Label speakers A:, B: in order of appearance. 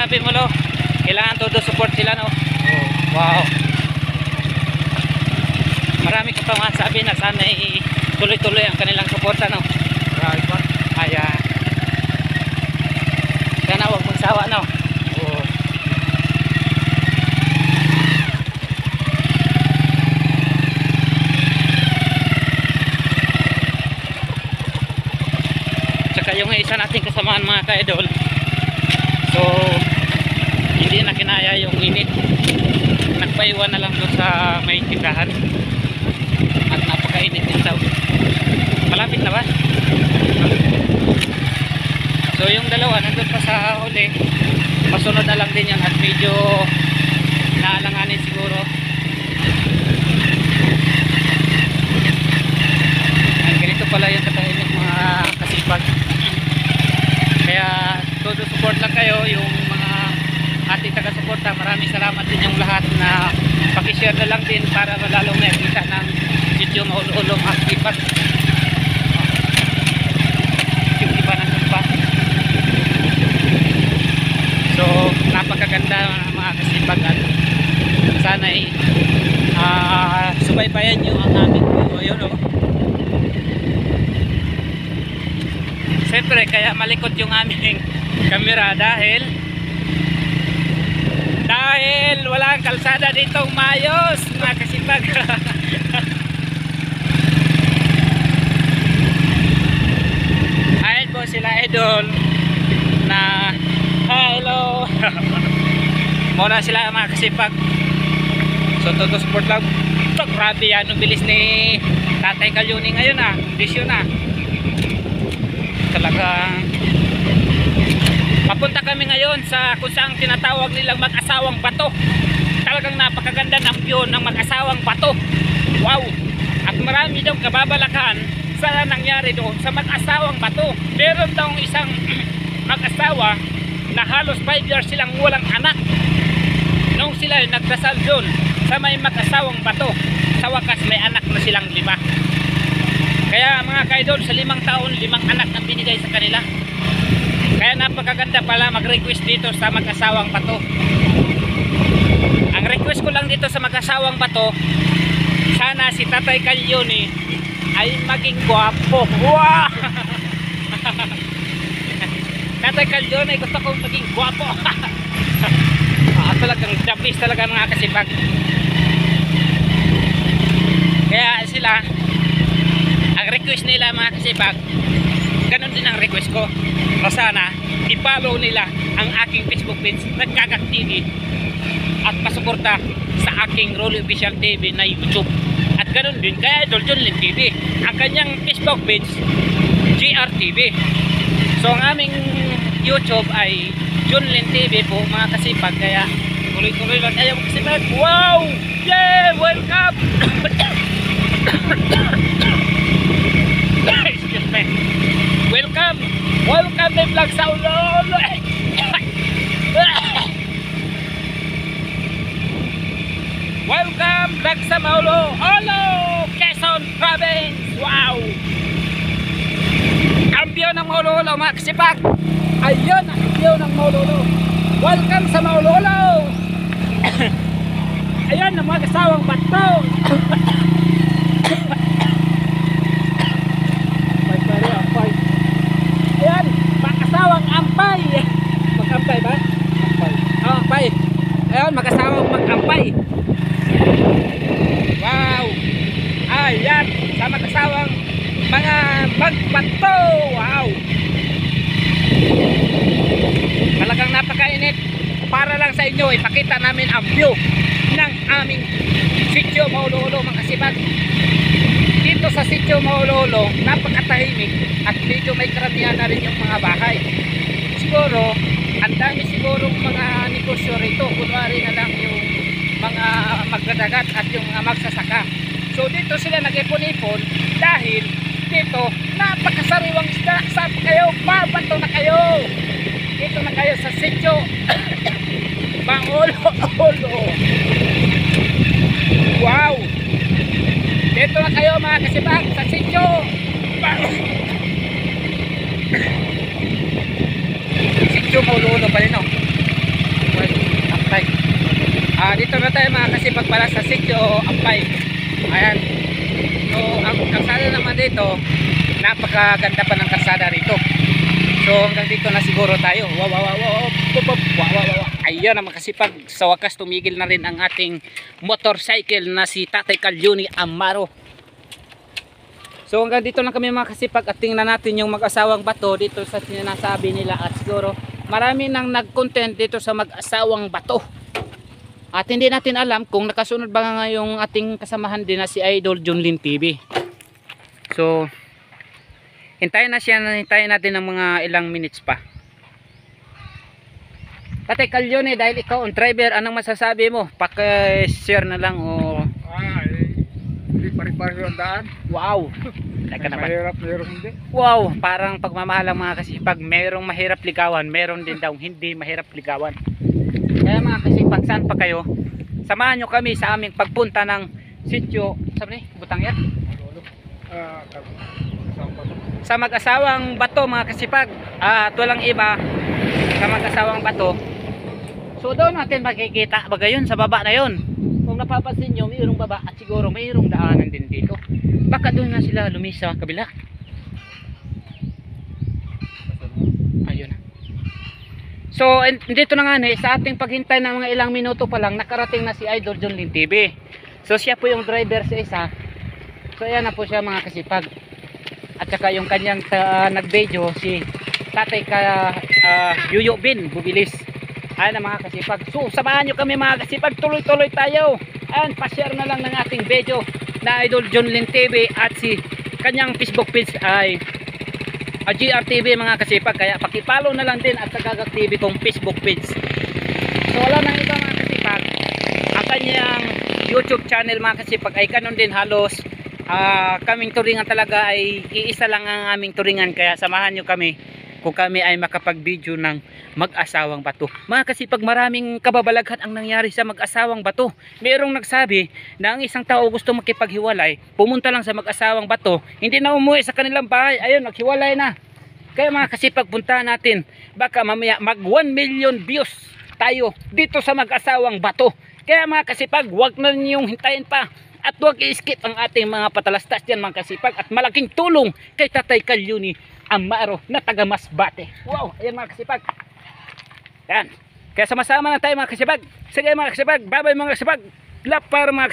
A: sinabi mo, lo, kailangan todo support sila, no? Oh, wow. Marami ka pa masabi na sana tuloy-tuloy ang kanilang suporta, no?
B: Marami pa.
A: Ayan. Sana huwag mong sawa, no?
B: Oo.
A: Tsaka yung isa nating kasamaan, mga ka-idol, so hindi na kinaya yung init, nagpaiwan na lang doon sa may tindahan at napakainit din daw. Malapit na ba? So yung dalawa nandun pa sa huli, masunod na lang din yan at medyo naalanganin siguro. Ay, ganito pala yung katahimik, mga kasipag. Kaya todo support lang kayo, yung mga ating taga-suporta. Maraming salamat din yung lahat na pakishare na lang din para lalong nakikita ng video maululong akipat. Yung iba ng pa. So napakaganda mga kasipag at sana subaybayan nyo ang aming video. Ayun, oh. Siyempre kaya malikot yung aming camera dahil walang kalsada ditong maayos, mga kasipag. Ayun po sila idol na hello. Muna sila mga kasipag. So todo support lang. Grabe yan, ang bilis ni Tatay Kalyuni ngayon, kondisyon talagang papunta kami ngayon sa kung saan tinatawag nilang mag-asawang bato. Talagang napakaganda ng view ng mag-asawang bato. Wow! At marami daw kababalakan sa nangyari doon sa mag-asawang bato. Meron daw isang mag-asawa na halos 5 years silang walang anak. Nung sila nagdasal doon sa may mag-asawang bato, sa wakas may anak na silang 5. Kaya mga kaidol, sa 5 taon, 5 anak ang binigay sa kanila. Kaya napakaganda pala mag-request dito sa mag-asawang bato. Ang request ko lang dito sa mag-asawang bato, sana si Tatay Kalyuni ay maging gwapo. Wow! Tatay Kalyuni, gusto kong maging gwapo. Talagang dabis talaga mga kasipag. Kaya sila, ang request nila mga kasipag, ganun din ang request ko. O sana i-follow nila ang aking Facebook page, Nagkakak TV, at pasuporta sa aking Rolly Official TV na YouTube. At ganun din kaya Idol Junlin TV, ang kanyang Facebook page GR TV. So ang aming YouTube ay Junlin TV po mga kasipag. Kaya tuloy-tuloy lang tayo mga kasipag. Wow! Yeah! Welcome! Excuse me. Welcome! Welcome to vlog sa ulo! Welcome back sa Maulo, Quezon Province. Wow! Ang view ng Maulo mga kasipag. Ayun ang view ng Maulo. Welcome sa Maulo. Ayun ang mga kasawang bato. Ayan, mag-asawang ampay. Mag-ampay ba? Ampay. Oh, ampay. Ayun, mag-asawang mag-ampay. Wow! Ayan, sa mag-asawang mga magbato. Wow! Talagang napakainit. Para lang sa inyo, ipakita namin ang view ng aming sitio Maulo mga kasipag. Dito sa sitio Maulo, napakatahimik at medyo may karamihan na rin yung mga bahay. Siguro, ang dami sigurong mga negosyo rito. Kunwari na lang yung mga magdadagat at yung mga magsasaka. So dito sila nag-ipon-ipon dahil dito napakasariwang isda. Saan kayo? Babato na kayo! Dito na kayo sa sitio Maulo. Wow! Dito na kayo mga kasipag sa sitio Sitio Maulo pa rin, no? Dito na tayo mga kasipag pala sa Sitio Ampay. Ayan. So ang kalsada naman dito, napakaganda pa ng kalsada rito. So hanggang dito na siguro tayo. Wow. Ayun na mga kasipag, sa wakas tumigil na rin ang ating motorcycle na si Tatay Kalyuni Amaro. So hanggang dito lang kami mga kasipag at tingnan natin yung mag-asawang bato dito sa sinasabi nila, at siguro marami nang nag-content dito sa mag-asawang bato. At hindi natin alam kung nakasunod ba nga yung ating kasamahan din na si Idol Junlin TV. So hintayin natin ng mga ilang minutes pa. Tatay Kalyuni, dahil ikaw ang driver, anong masasabi mo? Paki-share na lang o...
B: Hindi pari-pari ang daan.
A: Wow!
B: Mahirap hindi.
A: Wow! Parang pagmamahal ang mga kasipag, merong mahirap ligawan, meron din daw hindi mahirap ligawan. Kaya mga kasipag, saan pa kayo? Samahan nyo kami sa aming pagpunta ng sitio, sabi ni, Butang yan? Sa mag-asawang bato mga kasipag. At walang iba sa mag-asawang bato. So doon natin makikita bagayon sa baba na yon. Kung napapansin nyo, mayroong baba at siguro mayroong daanan din dito. Baka doon nga sila lumisa kabila. Ayun na. So dito na nga sa ating paghintay ng mga ilang minuto pa lang, nakarating na si Idol Junlin TV. So siya po yung driver sa isa. So ayan na po siya mga kasipag. At saka yung kanyang nag-video si Tatay Yuyo Bin Bubilis. Ayan na mga kasipag. So samahan nyo kami mga kasipag, tuloy-tuloy tayo. Ayan, pa-share na lang ng ating video na Idol Junlin TV at si kanyang Facebook page ay GRTV mga kasipag. Kaya pakipollow na lang din at sa Gagak TV kong Facebook page. So wala nang iba mga kasipag. Ang kanyang YouTube channel mga kasipag ay kanon din halos. Kaming turingan talaga ay iisa lang ang aming turingan, kaya samahan nyo kami kung kami ay makapag-video ng mag-asawang bato. Mga kasipag, maraming kababalaghan ang nangyari sa mag-asawang bato. Mayroong nagsabi na ang isang tao gusto makipaghiwalay, pumunta lang sa mag-asawang bato, hindi na umuwi sa kanilang bahay, ayun, naghiwalay na. Kaya mga kasipag, puntahan natin, baka mamaya mag 1 million views tayo dito sa mag-asawang bato. Kaya mga kasipag, huwag na ninyong hintayin pa. At huwag i-skip ang ating mga patalastas dyan mga kasipag. At malaking tulong kay Tatay Kalyuni Amaro na taga Masbate. Wow, ayan mga kasipag. Yan. Kaya sama-sama na tayo mga kasipag. Sige mga kasipag, bye bye mga kasipag. Lap para mga